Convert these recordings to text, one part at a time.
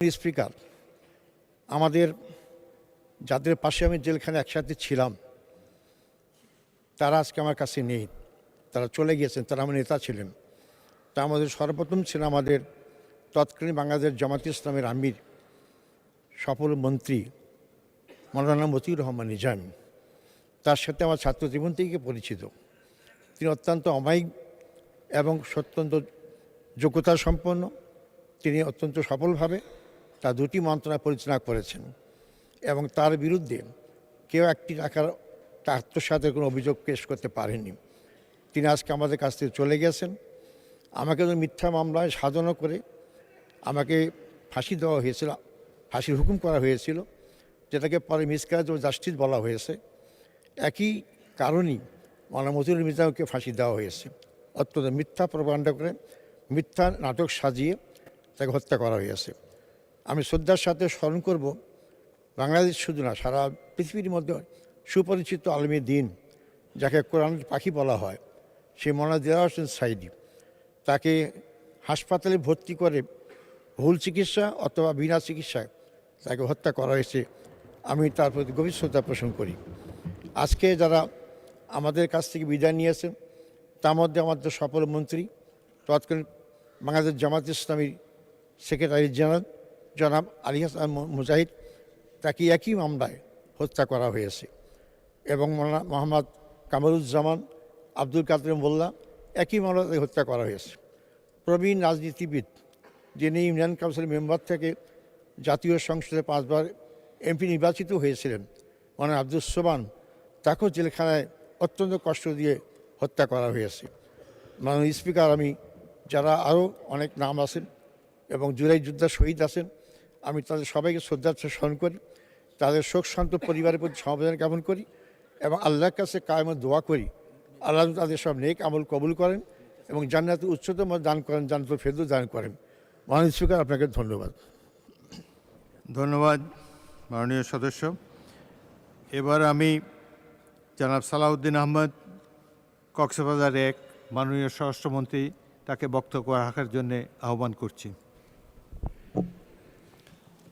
Speaker, আমাদের যাদের পাশে আমি জেলখানে একসাথে ছিলাম তারা আজকে আমার কাছে নেই, তারা চলে গিয়েছেন, তারা আমার নেতা ছিলেন। তা আমাদের সর্বপ্রথম ছিলেন আমাদের তৎকালীন বাংলাদেশ জামাত ইসলামের আমির, সফল মন্ত্রী মৌলানা মতিউর রহমান নিজামী। তার সাথে আমার ছাত্র জীবন থেকে পরিচিত। তিনি অত্যন্ত অমায়িক এবং অত্যন্ত যোগ্যতা সম্পন্ন। তিনি অত্যন্ত সফলভাবে তার দুটি মন্ত্রণালয় পরিচালনা করেছেন এবং তার বিরুদ্ধে কেউ একটি টাকার আত্মসাতের কোনো অভিযোগ পেশ করতে পারেনি। তিনি আজকে আমাদের কাছ থেকে চলে গেছেন। আমাকে মিথ্যা মামলায় সাজানো করে আমাকে ফাঁসি দেওয়া হয়েছিল, ফাঁসির হুকুম করা হয়েছিল, যেটাকে পরে মিসক্যারেজ অফ জাস্টিস বলা হয়েছে। একই কারণেই মৌলানা মতিউর নিজামীকে ফাঁসি দেওয়া হয়েছে। অত্যন্ত মিথ্যা প্রপাগান্ডা করে, মিথ্যা নাটক সাজিয়ে তাকে হত্যা করা হয়েছে। আমি শ্রদ্ধার সাথে স্মরণ করব বাংলাদেশ শুধু না, সারা পৃথিবীর মধ্যে সুপরিচিত আলেমে দ্বীন, যাকে কোরআনের পাখি বলা হয়, সেই মৌলানা দেলাওয়ার হোসেন সাঈদী। তাকে হাসপাতালে ভর্তি করে ভুল চিকিৎসা অথবা বিনা চিকিৎসায় তাকে হত্যা করা হয়েছে। আমি তার প্রতি গভীর শ্রদ্ধা পোষণ করি। আজকে যারা আমাদের কাছ থেকে বিদায় নিয়েছেন তার মধ্যে আমাদের সফল মন্ত্রী, তৎকালীন বাংলাদেশ জামাত ইসলামীর সেক্রেটারি জেনারেল জনাব আলী হাসান মুজাহিদ, তাকে একই মামলায় হত্যা করা হয়েছে। এবং মোহাম্মদ কামরুজ্জামান আব্দুল কাদের মোল্লা একই মামলায় হত্যা করা হয়েছে। প্রবীণ রাজনীতিবিদ, যিনি ইউনিয়ন কাউন্সিল মেম্বার থেকে জাতীয় সংসদে 5 বার এমপি নির্বাচিত হয়েছিলেন, মানে আব্দুল সোবান, তাকেও জেলখানায় অত্যন্ত কষ্ট দিয়ে হত্যা করা হয়েছে। মাননীয় স্পিকার, আমি যারা আরও অনেক নাম আছেন এবং জুলাই যোদ্ধা শহীদ আছেন, আমি তাদের সবাইকে শ্রদ্ধার সাথে স্মরণ করি, তাদের শোকশান্ত পরিবারের প্রতি সমবেদনা জ্ঞাপন করি এবং আল্লাহর কাছে কায়েমত দোয়া করি আল্লাহ তাদের সব নেক আমল কবুল করেন এবং জান্নাতের উচ্চতম দান করেন, জান্নাতুল ফেরদৌস দান করেন। মাননীয় স্পিকার, আপনাকে ধন্যবাদ। ধন্যবাদ মাননীয় সদস্য। এবার আমি জনাব সালাউদ্দিন আহমদ, কক্সবাজার 1, মাননীয় স্বরাষ্ট্রমন্ত্রী, তাকে বক্তব্য রাখার জন্য আহ্বান করছি।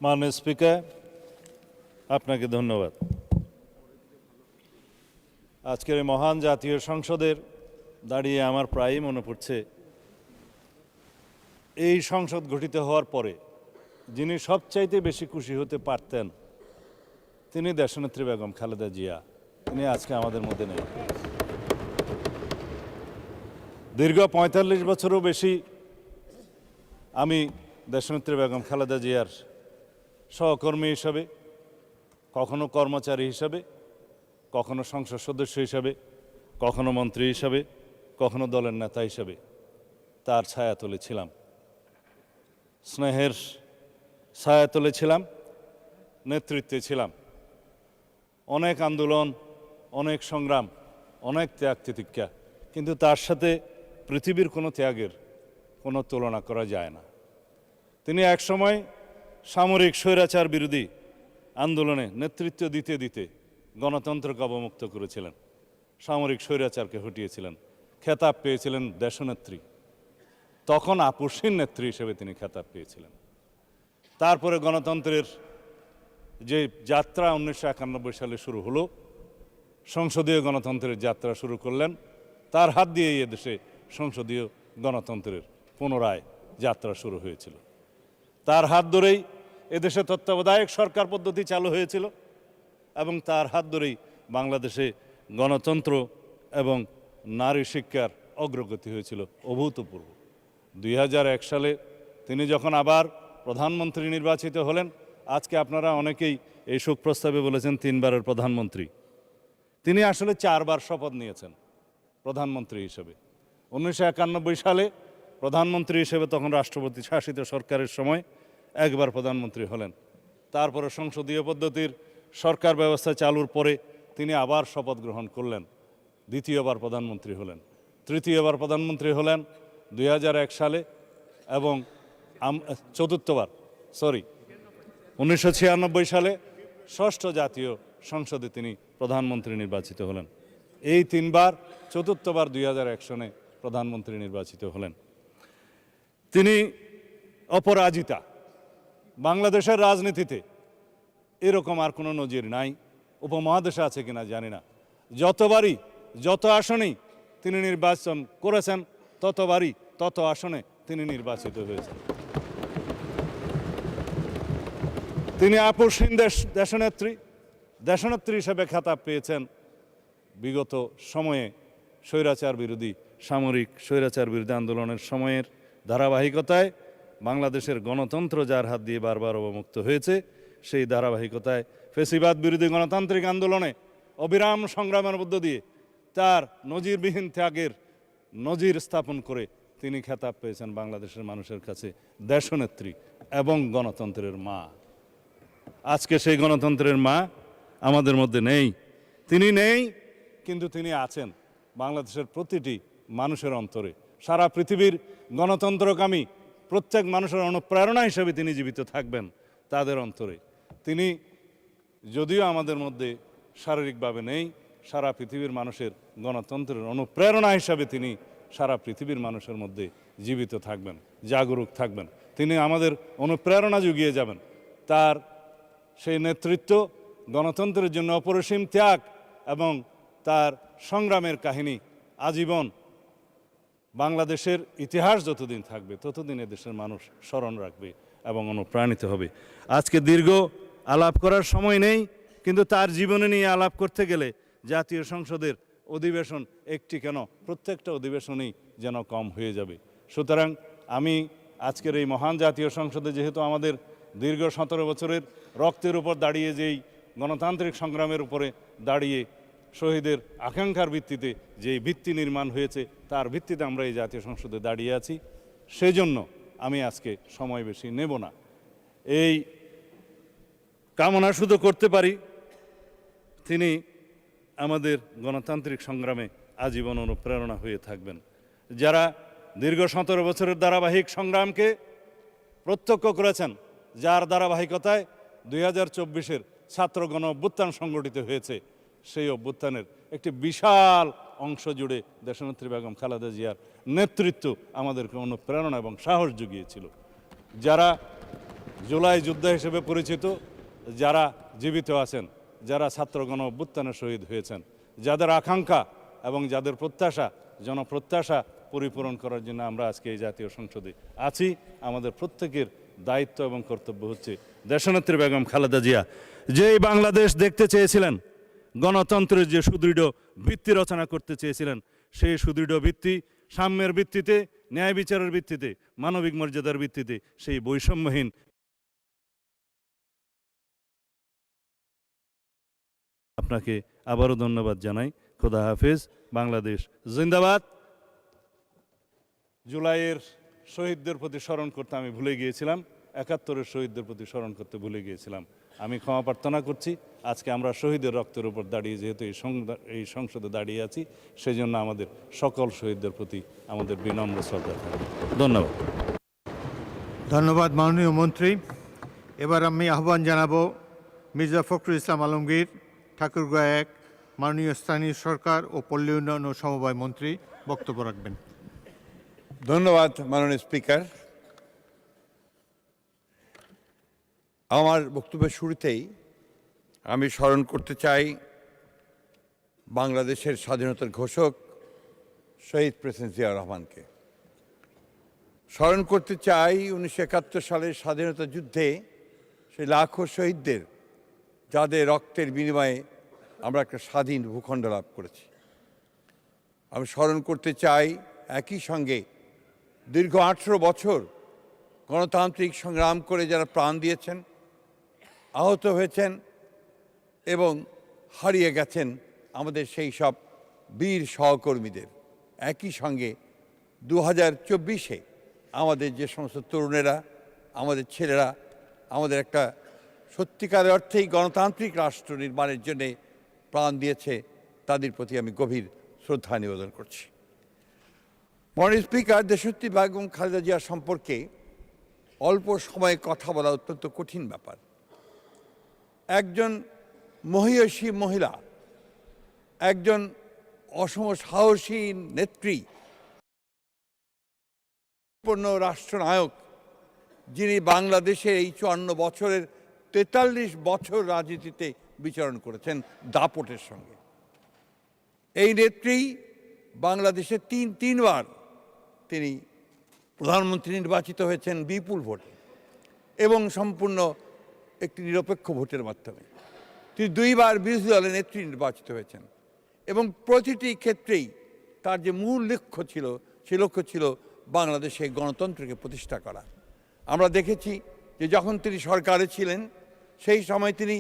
মাননীয় স্পিকার, আপনাকে ধন্যবাদ। আজকের এই মহান জাতীয় সংসদের দাঁড়িয়ে আমার প্রায়ই মনে পড়ছে, এই সংসদ গঠিত হওয়ার পরে যিনি সবচাইতে বেশি খুশি হতে পারতেন তিনি দেশনেত্রী বেগম খালেদা জিয়া। তিনি আজকে আমাদের মধ্যে নেই। দীর্ঘ 45 বছরও বেশি আমি দেশনেত্রী বেগম খালেদা জিয়ার সহকর্মী হিসাবে, কখনো কর্মচারী হিসাবে, কখনো সংসদ সদস্য হিসাবে, কখনো মন্ত্রী হিসাবে, কখনো দলের নেতা হিসাবে তার ছায়াতলে ছিলাম, স্নেহের ছায়াতলে ছিলাম, নেতৃত্বে ছিলাম। অনেক আন্দোলন, অনেক সংগ্রাম, অনেক ত্যাগ তিতিক্ষা, কিন্তু তার সাথে পৃথিবীর কোনো ত্যাগের কোনো তুলনা করা যায় না। তিনি একসময় সামরিক স্বৈরাচার বিরোধী আন্দোলনে নেতৃত্ব দিতে দিতে গণতন্ত্রকে অবমুক্ত করেছিলেন, সামরিক স্বৈরাচারকে হটিয়েছিলেন, খেতাব পেয়েছিলেন দেশনেত্রী। তখন আপসহীন নেত্রী হিসেবে তিনি খেতাব পেয়েছিলেন। তারপরে গণতন্ত্রের যে যাত্রা 1991 সালে শুরু হলো, সংসদীয় গণতন্ত্রের যাত্রা শুরু করলেন। তার হাত দিয়েই এদেশে সংসদীয় গণতন্ত্রের পুনরায় যাত্রা শুরু হয়েছিল। তার হাত ধরেই এদেশে তত্ত্বাবধায়ক সরকার পদ্ধতি চালু হয়েছিল এবং তার হাত ধরেই বাংলাদেশে গণতন্ত্র এবং নারী শিক্ষার অগ্রগতি হয়েছিল অভূতপূর্ব। 2001 সালে তিনি যখন আবার প্রধানমন্ত্রী নির্বাচিত হলেন, আজকে আপনারা অনেকেই এই শোক প্রস্তাবে বলেছেন 3 বারের প্রধানমন্ত্রী। তিনি আসলে 4 বার শপথ নিয়েছেন প্রধানমন্ত্রী হিসেবে। 1991 সালে প্রধানমন্ত্রী হিসেবে, তখন রাষ্ট্রপতি শাসিত সরকারের সময়, 1 বার প্রধানমন্ত্রী হলেন। তারপরে সংসদীয় পদ্ধতির সরকার ব্যবস্থা চালুর পরে তিনি আবার শপথ গ্রহণ করলেন, 2য়-বার প্রধানমন্ত্রী হলেন। 3য়-বার প্রধানমন্ত্রী হলেন 2001 সালে এবং 1996 সালে 6ষ্ঠ জাতীয় সংসদে তিনি প্রধানমন্ত্রী নির্বাচিত হলেন। এই 3 বার, 4র্থবার 2001 সনে প্রধানমন্ত্রী নির্বাচিত হলেন। তিনি অপরাজিতা, বাংলাদেশের রাজনীতিতে এরকম আর কোনো নজির নাই, উপমহাদেশে আছে কিনা জানি না। যতবারই যত আসনেই তিনি নির্বাচন করেছেন ততবারই তত আসনে তিনি নির্বাচিত হয়েছেন। তিনি আপসহীন দেশনেত্রী হিসেবে খেতাব পেয়েছেন। বিগত সময়ে স্বৈরাচার বিরোধী সামরিক স্বৈরাচার বিরোধী আন্দোলনের সময়ের ধারাবাহিকতায় বাংলাদেশের গণতন্ত্র যার হাত দিয়ে বারবার অবমুক্ত হয়েছে, সেই ধারাবাহিকতায় ফ্যাসিবাদ বিরোধী গণতান্ত্রিক আন্দোলনে অবিরাম সংগ্রামের মধ্য দিয়ে তার নজিরবিহীন ত্যাগের নজির স্থাপন করে তিনি খেতাব পেয়েছেন বাংলাদেশের মানুষের কাছে দেশনেত্রী এবং গণতন্ত্রের মা। আজকে সেই গণতন্ত্রের মা আমাদের মধ্যে নেই। তিনি নেই, কিন্তু তিনি আছেন বাংলাদেশের প্রতিটি মানুষের অন্তরে। সারা পৃথিবীর গণতন্ত্রকামী প্রত্যেক মানুষের অনুপ্রেরণা হিসেবে তিনি জীবিত থাকবেন তাদের অন্তরে। তিনি যদিও আমাদের মধ্যে শারীরিকভাবে নেই, সারা পৃথিবীর মানুষের গণতন্ত্রের অনুপ্রেরণা হিসাবে তিনি সারা পৃথিবীর মানুষের মধ্যে জীবিত থাকবেন, জাগরুক থাকবেন। তিনি আমাদের অনুপ্রেরণা জুগিয়ে যাবেন। তার সেই নেতৃত্ব, গণতন্ত্রের জন্য অপরিসীম ত্যাগ এবং তার সংগ্রামের কাহিনী আজীবন বাংলাদেশের ইতিহাস যতদিন থাকবে ততদিন দেশের মানুষ স্মরণ রাখবে এবং অনুপ্রাণিত হবে। আজকে দীর্ঘ আলাপ করার সময় নেই, কিন্তু তার জীবনে নিয়ে আলাপ করতে গেলে জাতীয় সংসদের অধিবেশন একটি কেন প্রত্যেকটা অধিবেশনই যেন কম হয়ে যাবে। সুতরাং আমি আজকের এই মহান জাতীয় সংসদে, যেহেতু আমাদের দীর্ঘ 17 বছরের রক্তের উপর দাঁড়িয়ে, যেই গণতান্ত্রিক সংগ্রামের উপরে দাঁড়িয়ে শহীদের আকাঙ্ক্ষার ভিত্তিতে যেই ভিত্তি নির্মাণ হয়েছে, তার ভিত্তিতে আমরা এই জাতীয় সংসদে দাঁড়িয়ে আছি, সেজন্য আমি আজকে সময় বেশি নেব না। এই কামনা শুধু করতে পারি তিনি আমাদের গণতান্ত্রিক সংগ্রামে আজীবন অনুপ্রেরণা হয়ে থাকবেন। যারা দীর্ঘ 17 বছরের ধারাবাহিক সংগ্রামকে প্রত্যক্ষ করেছেন, যার ধারাবাহিকতায় 2024-এর ছাত্র গণ অভ্যুত্থান সংগঠিত হয়েছে, সেই অভ্যুত্থানের একটি বিশাল অংশ জুড়ে দেশনেত্রী বেগম খালেদা জিয়ার নেতৃত্ব আমাদেরকে অনুপ্রেরণা এবং সাহস জুগিয়েছিল। যারা জুলাই যোদ্ধা হিসেবে পরিচিত, যারা জীবিত আছেন, যারা ছাত্র গণ অভ্যুত্থানে শহীদ হয়েছেন, যাদের আকাঙ্ক্ষা এবং যাদের প্রত্যাশা, জনপ্রত্যাশা পরিপূরণ করার জন্য আমরা আজকে এই জাতীয় সংসদে আছি। আমাদের প্রত্যেকের দায়িত্ব এবং কর্তব্য হচ্ছে দেশনেত্রী বেগম খালেদা জিয়া যেই বাংলাদেশ দেখতে চেয়েছিলেন, গণতন্ত্রের যে সুদৃঢ় ভিত্তি রচনা করতে চেয়েছিলেন, সেই সুদৃঢ় ভিত্তি সাম্যের ভিত্তিতে, ন্যায় বিচারের ভিত্তিতে, মানবিক মর্যাদার ভিত্তিতে, সেই বৈষম্যহীন। আপনাকে আবারও ধন্যবাদ জানাই। খোদা হাফেজ। বাংলাদেশ জিন্দাবাদ। জুলাইয়ের শহীদদের প্রতি স্মরণ করতে আমি ভুলে গিয়েছিলাম, 71-এর শহীদদের প্রতি স্মরণ করতে ভুলে গিয়েছিলাম। আমি ক্ষমা প্রার্থনা করছি। আজকে আমরা শহীদের রক্তের উপর দাঁড়িয়ে যেহেতু এই সংসদে দাঁড়িয়ে আছি, সেই জন্য আমাদের সকল শহীদদের প্রতি আমাদের বিনম্র শ্রদ্ধা থাকবে। ধন্যবাদ। ধন্যবাদ মাননীয় মন্ত্রী। এবার আমি আহ্বান জানাবো মির্জা ফখরুল ইসলাম আলমগীর, ঠাকুরগাঁ 1 মাননীয় স্থানীয় সরকার ও পল্লী উন্নয়ন ও সমবায় মন্ত্রী বক্তব্য রাখবেন। ধন্যবাদ মাননীয় স্পিকার। আমার বক্তব্যের শুরুতেই আমি স্মরণ করতে চাই বাংলাদেশের স্বাধীনতার ঘোষক শহীদ প্রেসিডেন্ট জিয়াউর রহমানকে। স্মরণ করতে চাই 1971 সালের স্বাধীনতা যুদ্ধে সেই লাখো শহীদদের, যাদের রক্তের বিনিময়ে আমরা একটা স্বাধীন ভূখণ্ড লাভ করেছি। আমি স্মরণ করতে চাই একই সঙ্গে দীর্ঘ 18 বছর গণতান্ত্রিক সংগ্রাম করে যারা প্রাণ দিয়েছেন, আহত হয়েছেন এবং হারিয়ে গেছেন আমাদের সেই সব বীর সহকর্মীদের। একই সঙ্গে 2024-এ আমাদের যে সমস্ত তরুণেরা, আমাদের ছেলেরা আমাদের একটা সত্যিকারের অর্থেই গণতান্ত্রিক রাষ্ট্র নির্মাণের জন্যে প্রাণ দিয়েছে, তাদের প্রতি আমি গভীর শ্রদ্ধা নিবেদন করছি। মাননীয় স্পিকার, দেশনেত্রী বেগম খালেদা জিয়া সম্পর্কে অল্প সময়ে কথা বলা অত্যন্ত কঠিন ব্যাপার। একজন মহিয়সী মহিলা, একজন অসম সাহসী নেত্রী, পূর্ণ রাষ্ট্রনায়ক, যিনি বাংলাদেশের এই 54 বছরের 43 বছর রাজনীতিতে বিচরণ করেছেন দাপটের সঙ্গে। এই নেত্রী বাংলাদেশে তিনবার তিনি প্রধানমন্ত্রী নির্বাচিত হয়েছেন বিপুল ভোটে এবং সম্পূর্ণ একটি নিরপেক্ষ ভোটের মাধ্যমে। তিনি দুইবার বিরোধী দলের নেত্রী নির্বাচিত হয়েছেন এবং প্রতিটি ক্ষেত্রেই তার যে মূল লক্ষ্য ছিল সেই লক্ষ্য ছিল বাংলাদেশে গণতন্ত্রকে প্রতিষ্ঠা করা। আমরা দেখেছি যে যখন তিনি সরকারে ছিলেন সেই সময় তিনি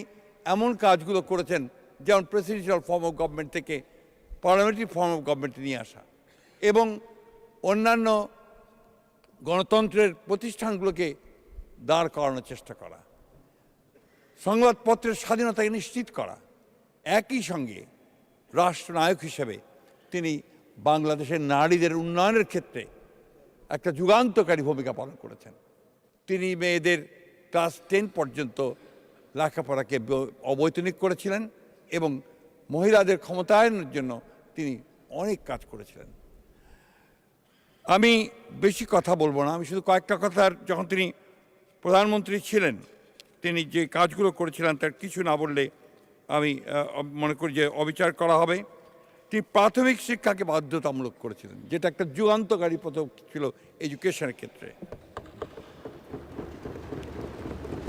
এমন কাজগুলো করেছেন, যেমন প্রেসিডেন্সিয়াল ফর্ম অফ গভর্নমেন্ট থেকে পার্লামেন্টারি ফর্ম অফ গভর্নমেন্টে নিয়ে আসা এবং অন্যান্য গণতন্ত্রের প্রতিষ্ঠানগুলোকে দাঁড় করানোর চেষ্টা করা, সংবাদপত্রের স্বাধীনতাকে নিশ্চিত করা। একই সঙ্গে রাষ্ট্রনায়ক হিসেবে তিনি বাংলাদেশের নারীদের উন্নয়নের ক্ষেত্রে একটা যুগান্তকারী ভূমিকা পালন করেছেন। তিনি মেয়েদের ক্লাস 10 পর্যন্ত লেখাপড়াকে অবৈতনিক করেছিলেন এবং মহিলাদের ক্ষমতায়নের জন্য তিনি অনেক কাজ করেছিলেন। আমি বেশি কথা বলবো না, আমি শুধু কয়েকটা কথা, যখন তিনি প্রধানমন্ত্রী ছিলেন তিনি যে কাজগুলো করেছিলেন তার কিছু না বললে আমি মনে করি যে অবিচার করা হবে। তিনি প্রাথমিক শিক্ষাকে বাধ্যতামূলক করেছিলেন, যেটা একটা যুগান্তকারী পদক্ষেপ ছিল এডুকেশনের ক্ষেত্রে।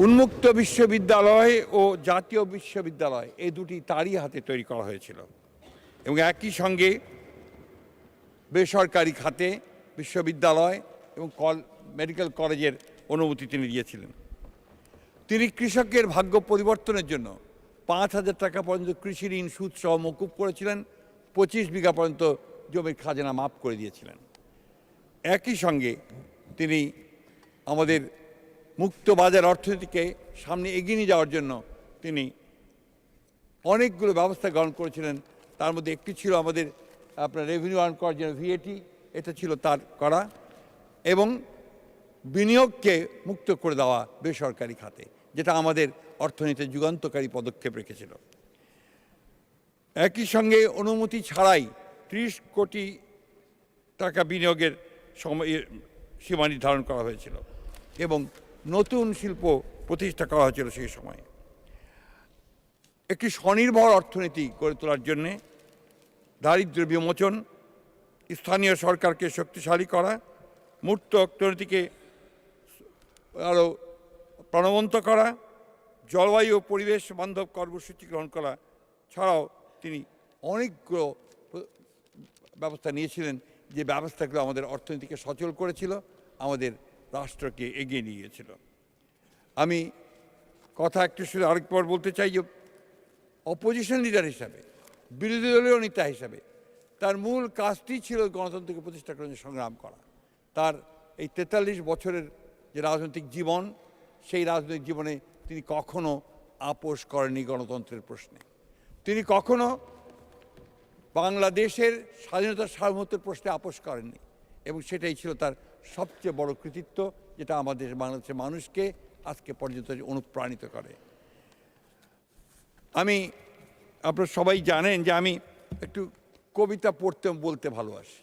উন্মুক্ত বিশ্ববিদ্যালয় ও জাতীয় বিশ্ববিদ্যালয় এই দুটি তারই হাতে তৈরি করা হয়েছিল এবং একই সঙ্গে বেসরকারি খাতে বিশ্ববিদ্যালয় এবং মেডিকেল কলেজের অনুমতি তিনি দিয়েছিলেন। তিনি কৃষকের ভাগ্য পরিবর্তনের জন্য 5,000 টাকা পর্যন্ত কৃষি ঋণ সুদ সহ মকুব করেছিলেন, 25 বিঘা পর্যন্ত জমির খাজনা মাফ করে দিয়েছিলেন। একই সঙ্গে তিনি আমাদের মুক্ত বাজার অর্থনীতিকে সামনে এগিয়ে নিয়ে যাওয়ার জন্য তিনি অনেকগুলো ব্যবস্থা গ্রহণ করেছিলেন। তার মধ্যে একটি ছিল আমাদের আপনার রেভিনিউ আর্ন করার জন্য VAT, এটা ছিল তার করা, এবং বিনিয়োগকে মুক্ত করে দেওয়া বেসরকারি খাতে, যেটা আমাদের অর্থনীতির যুগান্তকারী পদক্ষেপ রেখেছিল। একই সঙ্গে অনুমতি ছাড়াই 30 কোটি টাকা বিনিয়োগের সীমা নির্ধারণ করা হয়েছিল এবং নতুন শিল্প প্রতিষ্ঠা করা হয়েছিল সেই সময়। একটি স্বনির্ভর অর্থনীতি গড়ে তোলার জন্যে দারিদ্র্য বিমোচন, স্থানীয় সরকারকে শক্তিশালী করা, মূর্ত অর্থনীতিকে আরও প্রাণবন্ত করা, জলবায়ু ও পরিবেশ বান্ধব কর্মসূচি গ্রহণ করা ছাড়াও তিনি অনেকগুলো ব্যবস্থা নিয়েছিলেন, যে ব্যবস্থাগুলো আমাদের অর্থনীতিকে সচল করেছিল, আমাদের রাষ্ট্রকে এগিয়ে নিয়ে গিয়েছিল। আমি কথা একটু শুধু আরেকবার বলতে চাই যে অপোজিশন লিডার হিসাবে, বিরোধী দলীয় নেতা হিসাবে তার মূল কাজটি ছিল গণতন্ত্রকে প্রতিষ্ঠা করার জন্য সংগ্রাম করা। তার এই 43 বছরের যে রাজনৈতিক জীবন, সেই রাজনৈতিক জীবনে তিনি কখনো আপোষ করেননি গণতন্ত্রের প্রশ্নে। তিনি কখনো বাংলাদেশের স্বাধীনতার সার্বভৌমত্বের প্রশ্নে আপোষ করেননি এবং সেটাই ছিল তার সবচেয়ে বড় কৃতিত্ব, যেটা আমাদের বাংলাদেশের মানুষকে আজকে পর্যন্ত অনুপ্রাণিত করে। আপনারা সবাই জানেন যে আমি একটু কবিতা পড়তে বলতে ভালোবাসি,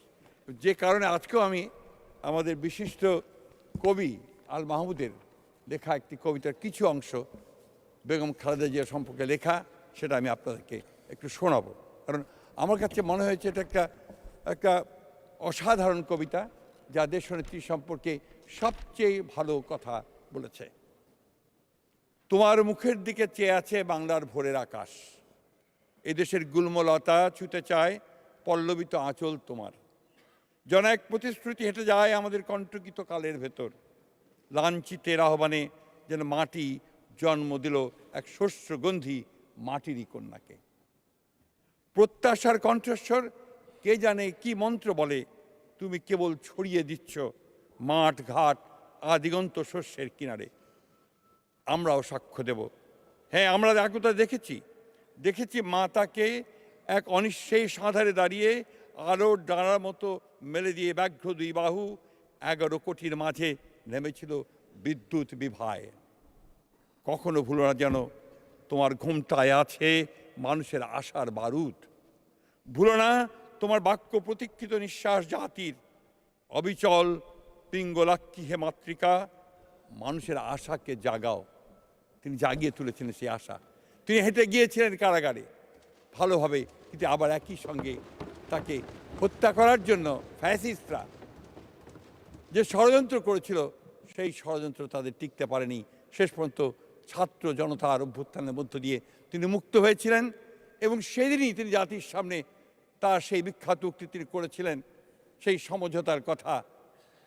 যে কারণে আজকেও আমি আমাদের বিশিষ্ট কবি আল মাহমুদের লেখা একটি কবিতার কিছু অংশ বেগম খালেদা জিয়া সম্পর্কে লেখা, সেটা আমি আপনাদেরকে একটু শোনাবো। কারণ আমার কাছে মনে হয়েছে এটা একটা অসাধারণ কবিতা, যা দেশনেত্রী সম্পর্কে সবচেয়ে ভালো কথা বলেছে। তোমার মুখের দিকে চেয়ে আছে বাংলার ভোরের আকাশ, এদেশের গুল্মলতা ছুতে চায় পল্লবিত আঁচল তোমার। যেন এক প্রতিশ্রুতি হেঁটে যায় আমাদের কণ্টকিত কালের ভেতর, লাঞ্ছিতের আহ্বানে যেন মাটি জন্ম দিল এক শস্যগন্ধি মাটিরই কন্যাকে। প্রত্যাশার কণ্ঠস্বর কে জানে কি মন্ত্র বলে, তুমি কেবল ছড়িয়ে দিচ্ছ মাঠ ঘাট আদিগন্ত শস্যের কিনারে। আমরাও সাক্ষ্য দেব, হ্যাঁ আমরা একতা দেখেছি মাতাকে এক অনিশ্চয়ই সাঁধারে দাঁড়িয়ে আলোর ডানার মতো মেলে দিয়ে ব্যাঘ্র দুই বাহু 11 কোটির মাঝে নেমেছিল বিদ্যুৎ বিভায়। কখনো ভুলো না যেন তোমার ঘুমটায় আছে মানুষের আশার বারুদ। ভুলো না তোমার বাক্য প্রতীক্ষিত নিঃশ্বাস জাতির, অবিচল পিঙ্গলাক্ষী হে মাতৃকা, মানুষের আশাকে জাগাও, তিনি জাগিয়ে তুলেছিলেন সেই আশা। তিনি হেঁটে গিয়েছিলেন কারাগারে ভালোভাবে, কিন্তু আবার একই সঙ্গে তাকে হত্যা করার জন্য ফ্যাসিস্টরা যে ষড়যন্ত্র করেছিল, সেই ষড়যন্ত্র তাদের টিকতে পারেনি। শেষ পর্যন্ত ছাত্র জনতার অভ্যুত্থানের মধ্য দিয়ে তিনি মুক্ত হয়েছিলেন, এবং সেদিনই তিনি জাতির সামনে তার সেই বিখ্যাত উক্তি তিনি করেছিলেন, সেই সমঝোতার কথা,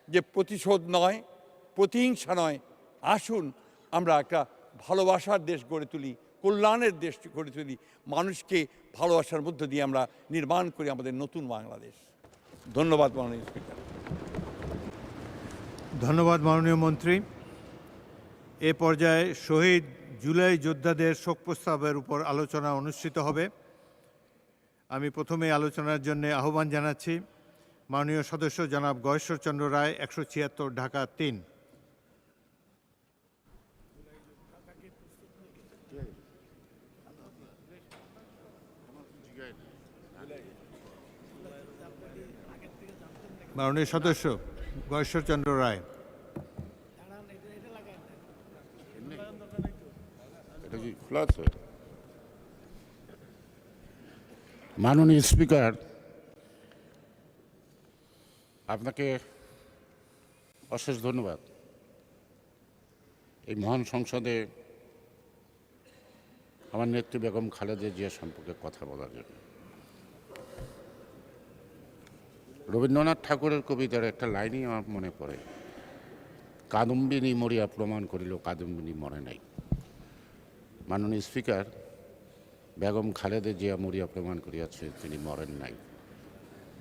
যে প্রতিশোধ নয়, প্রতিহিংসা নয়, আসুন আমরা একটা ভালোবাসার দেশ গড়ে তুলি, কল্যাণের দেশ গড়ে তুলি, মানুষকে ভালোবাসার মধ্য দিয়ে আমরা নির্মাণ করি আমাদের নতুন বাংলাদেশ। ধন্যবাদ মাননীয় স্পিকার। ধন্যবাদ মাননীয় মন্ত্রী। এ পর্যায়ে শহীদ জুলাই যোদ্ধাদের শোক প্রস্তাবের উপর আলোচনা অনুষ্ঠিত হবে। আমি প্রথমে আলোচনার জন্য আহ্বান জানাচ্ছি মাননীয় সদস্য জনাব গয়েশ্বরচন্দ্র রায়, 176 ঢাকা 3। মাননীয় সদস্য গয়েশ্বরচন্দ্র রায়। মাননীয় স্পিকার, আপনাকে অশেষ ধন্যবাদ এই মহান সংসদে আমার নেত্রী বেগম খালেদা জিয়া সম্পর্কে কথা বলার জন্য। রবীন্দ্রনাথ ঠাকুরের কবিতার একটা লাইনই আমার মনে পড়ে, কাদম্বিনী মরিয়া প্রমাণ করিল কাদম্বিনী মরে নাই। মাননীয় স্পিকার, বেগম খালেদা জিয়া মরিয়া প্রমাণ করিয়াছে তিনি মরেন নাই।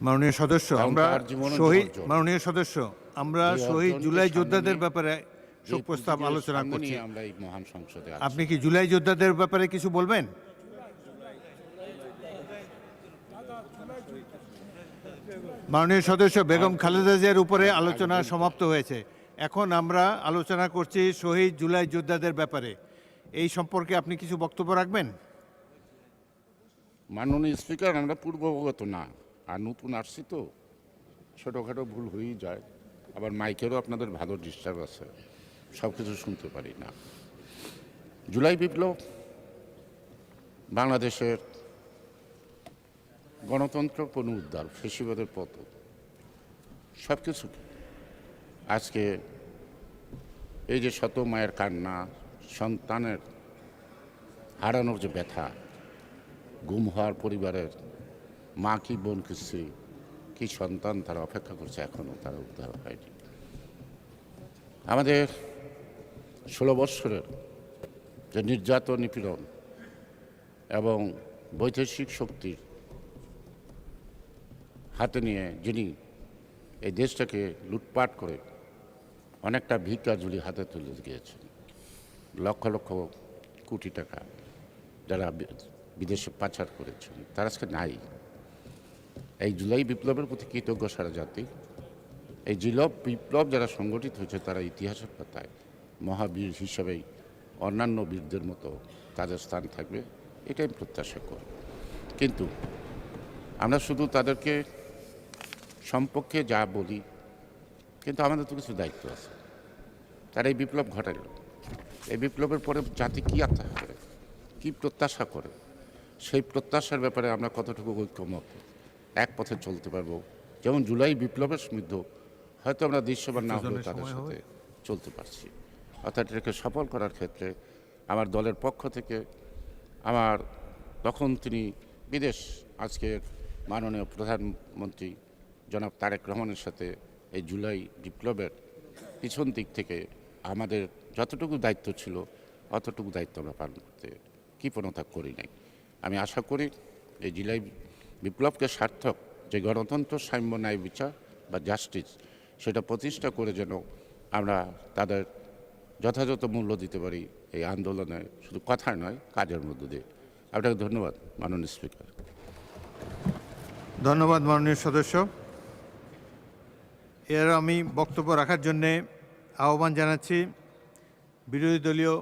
মাননীয় সদস্য, আমরা তার জীবনের শহীদ অর্জন। মাননীয় সদস্য, আমরা এই শহীদ অর্জনকে জুলাই সামনে যোদ্ধাদের নিয়ে ব্যাপারে শোক প্রস্তাব এই আলোচনা সামনে করছি। নিয়ে আমরা এই মহান সংসদে আছি। আপনি কি জুলাই যোদ্ধাদের ব্যাপারে কিছু বলবেন? মাননীয় সদস্য, বেগম খালেদা জিয়ার উপরে আলোচনা সমাপ্ত হয়েছে। এখন আমরা আলোচনা করছি শহীদ জুলাই যোদ্ধাদের ব্যাপারে। এই সম্পর্কে আপনি কিছু বক্তব্য রাখবেন? মাননীয় স্পিকার, আমরা পূর্ববগত না, আর নতুন আসছি তো ছোটোখাটো ভুল হয়েই যায়। আবার মাইকেরও আপনাদের ভালো ডিস্টার্ব আছে, সব কিছু শুনতে পারি না। জুলাই বিপ্লব বাংলাদেশের গণতন্ত্র পুনরুদ্ধার, ফেসিবাদের পতন, সব কিছু। আজকে এই যে শত মায়ের কান্না, সন্তানের হারানোর যে ব্যথা, গুম হওয়ার পরিবারের মা কি বোন কি স্ত্রী কি সন্তান তারা অপেক্ষা করছে, এখনও তারা উদ্ধার হয়নি। আমাদের 16 বৎসরের যে নির্যাতন, নিপীড়ন এবং বৈদেশিক শক্তির হাতে নিয়ে যিনি এই দেশটাকে লুটপাট করে অনেকটা ভিক্ষা ঝুলি হাতে তুলে গিয়েছেন, লক্ষ লক্ষ কোটি টাকা যারা বিদেশে পাচার করেছেন, তারা আজকে নাই। এই জুলাই বিপ্লবের প্রতি কৃতজ্ঞ সারা জাতি। এই বিপ্লব যারা সংগঠিত হয়েছে তারা ইতিহাসের পাতায় মহাবীর হিসাবেই অন্যান্য বীরদের মতো তাদের স্থান থাকবে, এটাই প্রত্যাশা করি। কিন্তু আমরা শুধু তাদেরকে সম্পর্কে যা বলি, কিন্তু আমাদের তো কিছু দায়িত্ব আছে। তারা এই বিপ্লব ঘটাল, এই বিপ্লবের পরে জাতি কী আশা করে, কী প্রত্যাশা করে, সেই প্রত্যাশার ব্যাপারে আমরা কতটুকু ঐক্যমত, এক পথে চলতে পারবো। যেমন জুলাই বিপ্লবের সমৃদ্ধ হয়তো আমরা দৃশ্যমান না হলেও তাদের সাথে চলতে পারছি। অর্থাৎ এটাকে সফল করার ক্ষেত্রে আমার দলের পক্ষ থেকে আমার তখন তিনি বিদেশ, আজকের মাননীয় প্রধানমন্ত্রী জনাব তারেক রহমানের সাথে এই জুলাই বিপ্লবের পিছন দিক থেকে আমাদের যতটুকু দায়িত্ব ছিল অতটুকু দায়িত্ব আমরা পালন করতে কৃপণতা করি নাই। আমি আশা করি এই জুলাই বিপ্লবকে সার্থক যে গণতন্ত্র, সাম্য, ন্যায় বিচার বা জাস্টিস, সেটা প্রতিষ্ঠা করে যেন আমরা তাদের যথাযথ মূল্য দিতে পারি এই আন্দোলনে, শুধু কথায় নয় কাজের মধ্য দিয়ে। আপনাকে ধন্যবাদ মাননীয় স্পিকার। ধন্যবাদ মাননীয় সদস্য। এর আমি বক্তব্য রাখার জন্যে আহ্বান জানাচ্ছি বিরোধী দলীয়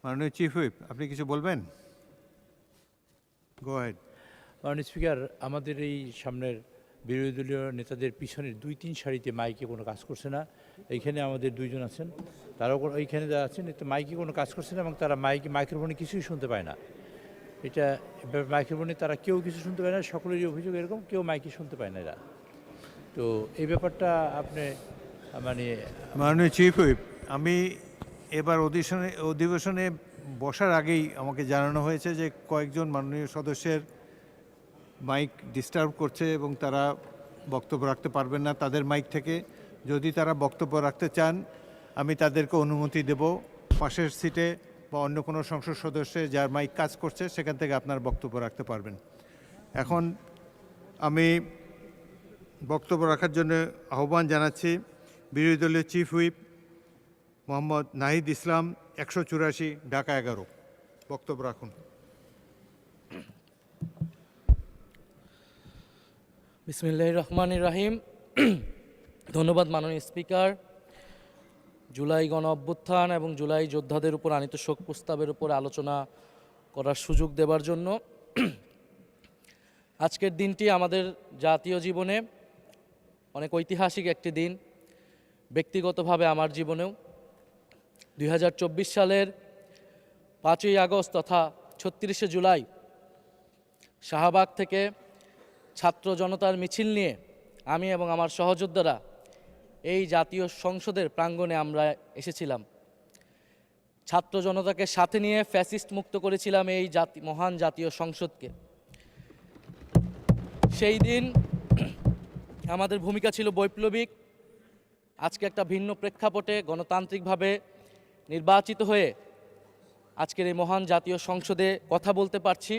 মাননীয় চিফ হুইপ, আপনি কিছু বলবেন? গো হেড। মাননীয় স্পিকার, আমাদের এই সামনের বিরোধী দলীয় নেতাদের পিছনের 2-3 সারিতে মাইকে কোনো কাজ করছে না। এইখানে আমাদের দুইজন আছেন, তারাও এইখানে যারা আছেন এতে মাইকে কোনো কাজ করছে না এবং তারা মাইক্রোফোনে কিছুই শুনতে পায় না। এটা মাইক্রোফোনে তারা কেউ কিছু শুনতে পায় না, সকলেরই অভিযোগ এরকম, কেউ মাইকে শুনতে পায় না এরা। তো এই ব্যাপারটা আপনি মানে মাননীয় চিফ হুইপ, আমি এবার অধিবেশনে বসার আগেই আমাকে জানানো হয়েছে যে কয়েকজন মাননীয় সদস্যের মাইক ডিস্টার্ব করছে এবং তারা বক্তব্য রাখতে পারবেন না তাদের মাইক থেকে। যদি তারা বক্তব্য রাখতে চান আমি তাদেরকে অনুমতি দেব পাশের সিটে বা অন্য কোনো সংসদ সদস্যের যার মাইক কাজ করছে সেখান থেকে আপনার বক্তব্য রাখতে পারবেন। এখন আমি বক্তব্য রাখার জন্য আহ্বান জানাচ্ছি বিরোধী দলীয় চিফ হুইপ মোহাম্মদ নাহিদ ইসলাম, 184 ঢাকা 11। বক্তব্য রাখুন। বিসমিল্লাহির রহমানির রহিম। ধন্যবাদ মাননীয় স্পিকার। জুলাই গণ অভ্যুত্থান এবং জুলাই যোদ্ধাদের উপর আনীত শোক প্রস্তাবের উপর আলোচনা করার সুযোগ দেবার জন্য। আজকের দিনটি আমাদের জাতীয় জীবনে অনেক ঐতিহাসিক একটি দিন, ব্যক্তিগতভাবে আমার জীবনেও। 2024 সালের 5ই আগস্ট তথা 36শে জুলাই শাহবাগ থেকে ছাত্র জনতার মিছিল নিয়ে আমি এবং আমার সহযোদ্ধারা এই জাতীয় সংসদের প্রাঙ্গণে আমরা এসেছিলাম। ছাত্র জনতাকে সাথে নিয়ে ফ্যাসিস্ট মুক্ত করেছিলাম এই মহান জাতীয় সংসদকে। সেই দিন আমাদের ভূমিকা ছিল বৈপ্লবিক। আজকে একটা ভিন্ন প্রেক্ষাপটে গণতান্ত্রিকভাবে নির্বাচিত হয়ে আজকের এই মহান জাতীয় সংসদে কথা বলতে পারছি,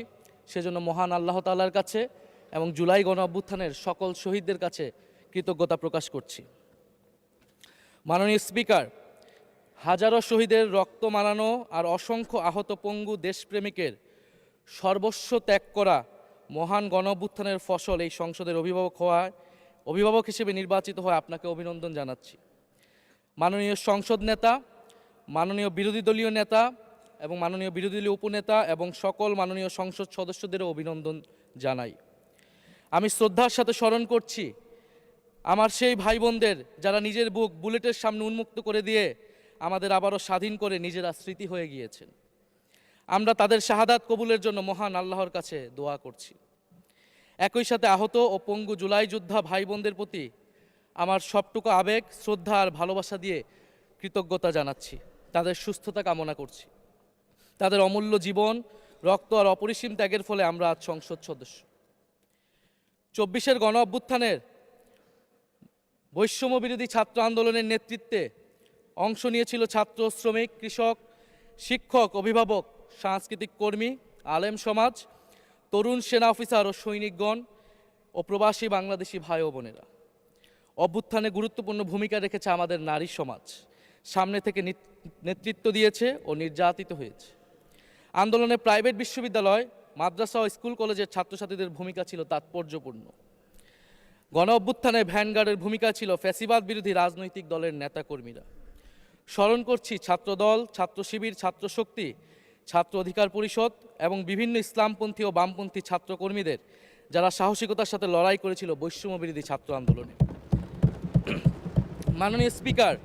সেজন্য মহান আল্লাহ তাআলার কাছে এবং জুলাই গণ অভ্যুত্থানের সকল শহীদদের কাছে কৃতজ্ঞতা প্রকাশ করছি। মাননীয় স্পিকার, হাজারো শহীদের রক্ত মারানো আর অসংখ্য আহত পঙ্গু দেশপ্রেমিকের সর্বস্ব ত্যাগ করা মহান গণ অভ্যুত্থানের ফসল এই সংসদের অভিভাবক হিসেবে নির্বাচিত হয়ে আপনাকে অভিনন্দন জানাচ্ছি। মাননীয় সংসদ নেতা, মাননীয় বিরোধী দলীয় নেতা এবং মাননীয় বিরোধী দলীয় উপনেতা এবং সকল মাননীয় সংসদ সদস্যদেরও অভিনন্দন জানাই। আমি শ্রদ্ধার সাথে স্মরণ করছি আমার সেই ভাই বোনদের যারা নিজের বুক বুলেটের সামনে উন্মুক্ত করে দিয়ে আমাদের আবারও স্বাধীন করে নিজেরা স্মৃতি হয়ে গিয়েছেন। আমরা তাদের শাহাদাত কবুলের জন্য মহান আল্লাহর কাছে দোয়া করছি। একই সাথে আহত ও পঙ্গু জুলাই যোদ্ধা ভাই বোনদের প্রতি আমার সবটুকু আবেগ, শ্রদ্ধা আর ভালোবাসা দিয়ে কৃতজ্ঞতা জানাচ্ছি। তাদের সুস্থতা কামনা করছি। তাদের অমূল্য জীবন, রক্ত আর অপরিসীম ত্যাগের ফলে আমরা আজ সংসদ সদস্য। 24-এর গণ অভ্যুত্থানের বৈষম্য বিরোধী ছাত্র আন্দোলনের নেতৃত্বে অংশ নিয়েছিল ছাত্র, শ্রমিক, কৃষক, শিক্ষক, অভিভাবক, সাংস্কৃতিক কর্মী, আলেম সমাজ, তরুণ সেনা অফিসার ও সৈনিকগণ ও প্রবাসী বাংলাদেশি ভাই ও বোনেরা। অভ্যুত্থানে গুরুত্বপূর্ণ ভূমিকা রেখেছে আমাদের নারী সমাজ, সামনে থেকে নেতৃত্ব দিয়েছে ও নির্যাতিত হয়েছে। আন্দোলনে প্রাইভেট বিশ্ববিদ্যালয়, মাদ্রাসা ও স্কুল কলেজের ছাত্রছাত্রীদের ভূমিকা ছিল তাৎপর্যপূর্ণ। গণ অভ্যুত্থানে ভ্যানগার্ডের ভূমিকা ছিল ফ্যাসিবাদ বিরোধী রাজনৈতিক দলের নেতাকর্মীরা। স্মরণ করছি ছাত্রদল, ছাত্র শিবির, ছাত্র শক্তি, ছাত্র অধিকার পরিষদ এবং বিভিন্ন ইসলামপন্থী ও বামপন্থী ছাত্রকর্মীদের যারা সাহসিকতার সাথে লড়াই করেছিল বৈষম্য বিরোধী ছাত্র আন্দোলনে। মাননীয় স্পিকার,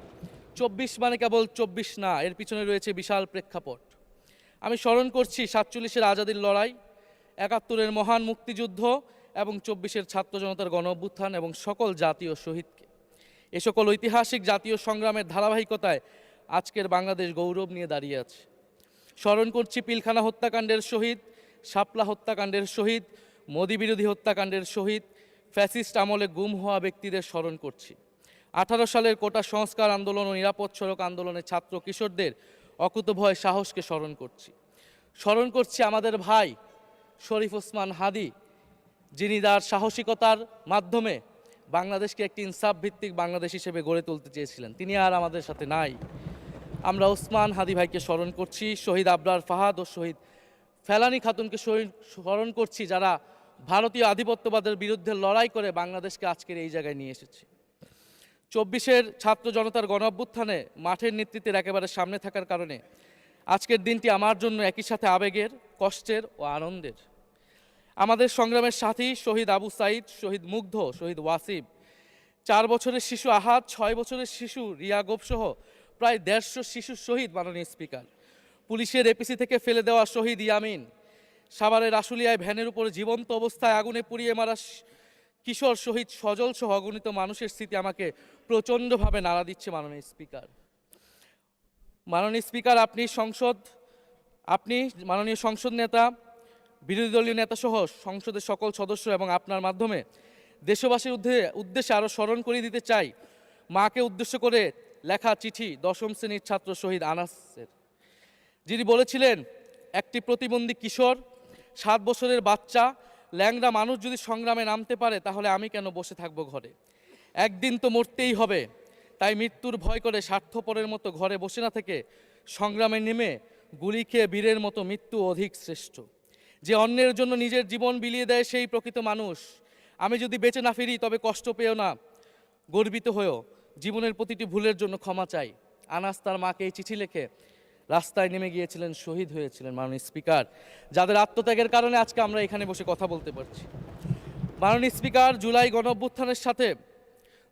24 মানে কেবল 24 না, এর পিছনে রয়েছে বিশাল প্রেক্ষাপট। আমি স্মরণ করছি 47-এর আজাদির লড়াই, 71-এর মহান মুক্তিযুদ্ধ এবং 24-এর ছাত্র জনতার গণ অভ্যুত্থান এবং সকল জাতীয় শহীদকে। এ সকল ঐতিহাসিক জাতীয় সংগ্রামের ধারাবাহিকতায় আজকের বাংলাদেশ গৌরব নিয়ে দাঁড়িয়ে আছে। স্মরণ করছি পিলখানা হত্যাকাণ্ডের শহীদ, শাপলা হত্যাকাণ্ডের শহীদ, মোদি বিরোধী হত্যাকাণ্ডের শহীদ, ফ্যাসিস্ট আমলে গুম হওয়া ব্যক্তিদের স্মরণ করছি। 18 সালের কোটা সংস্কার আন্দোলন ও নিরাপদ সড়ক আন্দোলনে ছাত্র কিশোরদের অকুতভয় সাহসকে স্মরণ করছি। স্মরণ করছি আমাদের ভাই শরীফ ওসমান হাদি, যিনি তার সাহসিকতার মাধ্যমে বাংলাদেশকে একটি ইনসাফ ভিত্তিক বাংলাদেশ হিসেবে গড়ে তুলতে চেয়েছিলেন। তিনি আর আমাদের সাথে নাই। আমরা ওসমান হাদি ভাইকে স্মরণ করছি, শহীদ আবরার ফাহাদ ও শহীদ ফেলানী খাতুনকে স্মরণ করছি, যারা ভারতীয় আধিপত্যবাদের বিরুদ্ধে লড়াই করে বাংলাদেশকে আজকের এই জায়গায় নিয়ে এসেছে। 24-এর ছাত্র জনতার গণ অভ্যুত্থানে মাঠের নেতৃত্বের একেবারে সামনে থাকার কারণে আজকের দিনটি আমার জন্য একই সাথে আবেগের, কষ্টের ও আনন্দের। আমাদের সংগ্রামের সাথী শহীদ আবু সাইদ, শহীদ মুগ্ধ, শহীদ ওয়াসিব, 4 বছরের শিশু আহাদ, 6 বছরের শিশু রিয়া গোপ সহ প্রায় 150 শিশু শহীদ মাননীয় স্পিকার। পুলিশের এপিসি থেকে ফেলে দেওয়া শহীদ ইয়ামিন, সাভারের আশুলিয়ায় ভ্যানের উপরে জীবন্ত অবস্থায় আগুনে পুড়িয়ে মারা কিশোর শহীদ সজল সহ অগণিত মানুষের স্মৃতি আমাকে প্রচণ্ডভাবে নাড়া দিচ্ছে মাননীয় স্পিকার। মাননীয় স্পিকার, আপনি মাননীয় সংসদ নেতা, বিরোধী দলীয় নেতা সহ সংসদের সকল সদস্য এবং আপনার মাধ্যমে দেশবাসীর উদ্দেশ্যে আরও স্মরণ করিয়ে দিতে চাই মাকে উদ্দেশ্য করে লেখা চিঠি 10ম শ্রেণীর ছাত্র শহীদ আনাসের, যিনি বলেছিলেন, একটি প্রতিবন্ধী কিশোর, 7 বছরের বাচ্চা, ল্যাংড়া মানুষ যদি সংগ্রামে নামতে পারে তাহলে আমি কেন বসে থাকবো ঘরে? একদিন তো মরতেই হবে, তাই মৃত্যুর ভয় করে স্বার্থপরের মতো ঘরে বসে না থেকে সংগ্রামে নেমে গুলি খেয়ে বীরের মতো মৃত্যু অধিক শ্রেষ্ঠ। যে অন্যের জন্য নিজের জীবন বিলিয়ে দেয় সেই প্রকৃত মানুষ। আমি যদি বেঁচে না ফিরি তবে কষ্ট পেও না, গর্বিত হয়েও জীবনের প্রতিটি ভুলের জন্য ক্ষমা চাই। আনাস তার মাকে এই চিঠি লিখে রাস্তায় নেমে গিয়েছিলেন, শহীদ হয়েছিলেন মাননীয় স্পিকার, যাদের আত্মত্যাগের কারণে আজকে আমরা এখানে বসে কথা বলতে পারছি। মাননীয় স্পিকার, জুলাই গণঅভ্যুত্থানের সাথে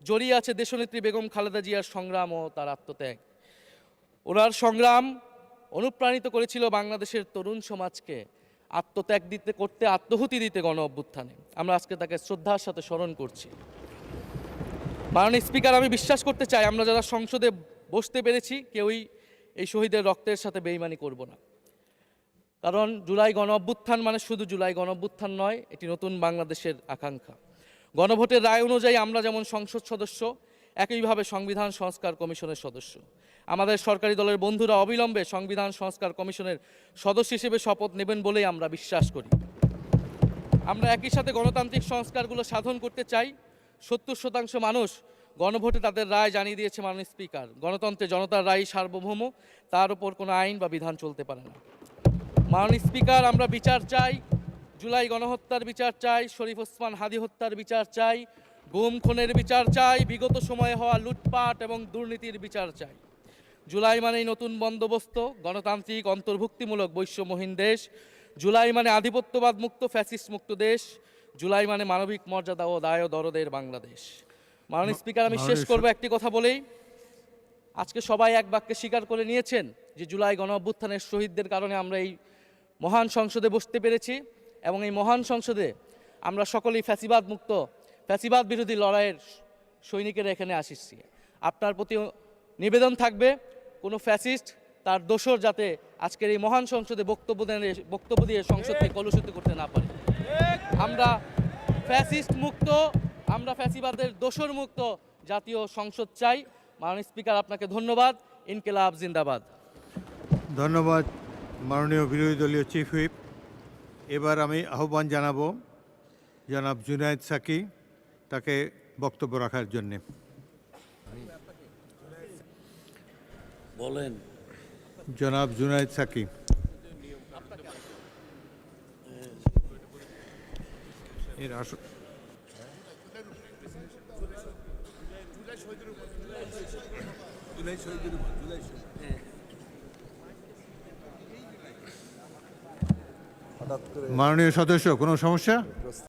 জড়িয়ে আছে দেশনেত্রী বেগম খালেদা জিয়ার সংগ্রাম ও তার আত্মত্যাগ। ওনার সংগ্রাম অনুপ্রাণিত করেছিল বাংলাদেশের তরুণ সমাজকে আত্মত্যাগ করতে, আত্মহুতি দিতে গণ অভ্যুত্থানে। আমরা আজকে তাকে শ্রদ্ধার সাথে স্মরণ করছি। মাননীয় স্পিকার, আমি বিশ্বাস করতে চাই আমরা যারা সংসদে বসতে পেরেছি কেউই এই শহীদের রক্তের সাথে বেইমানি করব না। কারণ জুলাই গণ অভ্যুত্থান মানে শুধু জুলাই গণ অভ্যুত্থান নয়, এটি নতুন বাংলাদেশের আকাঙ্ক্ষা। গণভোটের রায় অনুযায়ী আমরা যেমন সংসদ সদস্য, একইভাবে সংবিধান সংস্কার কমিশনের সদস্য। আমাদের সরকারি দলের বন্ধুরা অবিলম্বে সংবিধান সংস্কার কমিশনের সদস্য হিসেবে শপথ নেবেন বলেই আমরা বিশ্বাস করি। আমরা একই সাথে গণতান্ত্রিক সংস্কারগুলো সাধন করতে চাই। 70% মানুষ গণভোটে তাদের রায় জানিয়ে দিয়েছে মাননীয় স্পিকার। গণতন্ত্রে জনতার রায় সার্বভৌম, তার উপর কোনো আইন বা বিধান চলতে পারে না। মাননীয় স্পিকার, আমরা বিচার চাই, জুলাই গণহত্যার বিচার চাই, শরীফ ওসমান হাদি হত্যার বিচার চাই, গুম খুনের বিচার চাই, বিগত সময়ে হওয়া লুটপাট এবং দুর্নীতির বিচার চাই। জুলাই মানেই নতুন বন্দোবস্ত, গণতান্ত্রিক অন্তর্ভুক্তিমূলক বৈষম্যহীন দেশ। জুলাই মানে আধিপত্যবাদ মুক্ত, ফ্যাসিস্ট মুক্ত দেশ। জুলাই মানে মানবিক মর্যাদা ও দায় ও দরদের বাংলাদেশ। মাননীয় স্পিকার, আমি শেষ করব একটি কথা বলেই। আজকে সবাই এক বাক্যে স্বীকার করে নিয়েছেন যে জুলাই গণ অভ্যুত্থানের শহীদদের কারণে আমরা এই মহান সংসদে বসতে পেরেছি এবং এই মহান সংসদে আমরা সকলেই ফ্যাসিবাদ মুক্ত, ফ্যাসিবাদ বিরোধী লড়াইয়ের সৈনিকেরা এখানে আসিছি। আপনার প্রতি নিবেদন থাকবে কোনো ফ্যাসিস্ট তার দোসর যাতে আজকের এই মহান সংসদে বক্তব্য দিয়ে সংসদকে কলুষিত করতে না পারে। আমরা ফ্যাসিস্ট মুক্ত, আমরা ফ্যাসিবাদের দোসর মুক্ত জাতীয় সংসদ চাই। মাননীয় স্পিকার, আপনাকে ধন্যবাদ। ইনকিলাব জিন্দাবাদ। ধন্যবাদ মাননীয় বিরোধী দলীয় চিফ হুইপ। এবার আমি আহ্বান জানাবো জনাব জুনায়েদ সাকি, তাকে বক্তব্য রাখার জন্যে। বলেন। জনাব জুনায়েদ সাকি। এর আসন মাননীয় সদস্য, কোনো সমস্যা?